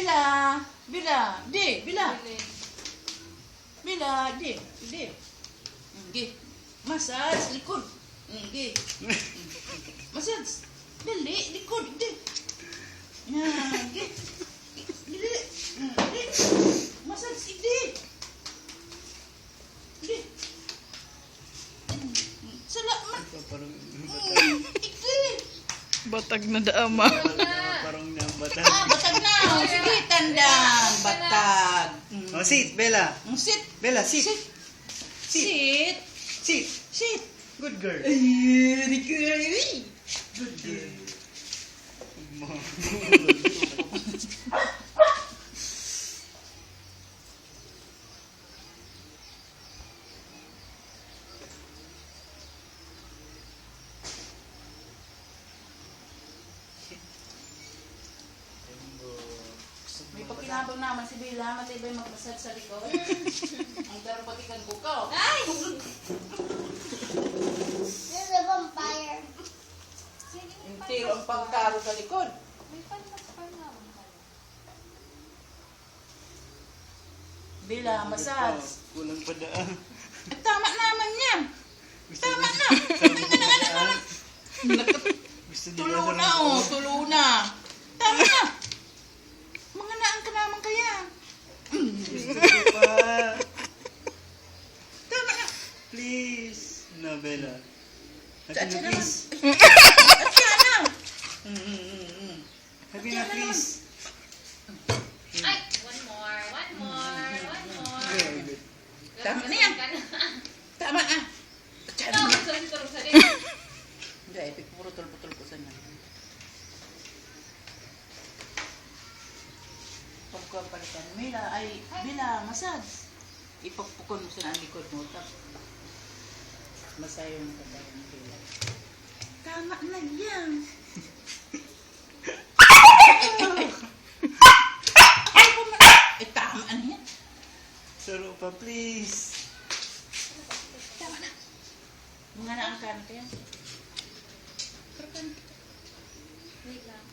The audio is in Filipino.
Bila. Bila. Di. Bila. Bila. Di. Di. Di. Massage. Likod. Di. Massage. Dali. Likod. Di. Nah. Di. Di. Di. Massage. Di. Di. Salamat. Di. Batag na daama. Parang na batag. Batag na. Sige, tandang. Batag. Oh, sit, Bella. Sit. Bella, sit. Sit. Sit. Sit. Sit. Sit. Good girl. Good girl. May pakinabang naman si Bella, matibay magmasad sa likod. Ang pero patikan bukaw. Ay! This is a vampire. Yung tiro ang pagkaro sa likod. Bella, massage. Kulang pa daan. Tama naman yan. Tama na. Anak. Gusto Tulo na, oh. Tulo na. Tama na. Mga naan ka naman kaya. Gusto ko pa. Tama na. Please. No, Bella. Happy Atya na, naman. please. Atya na. Happy na, please. Ay, one more. Good. Tama na yan. Tama na. Atya na. Hindi, ipik puro tulpo-tulpo ko sa niya. Pagkuhan palitan. Bella, massage. Ipagpukon mo sa likod mo. Masayo mo ka tayo ng Bella. Tama na yan. Tama na yan. Saro pa, please. Tama na. Mga naangkan ka yan. Pero kan. Wait lang.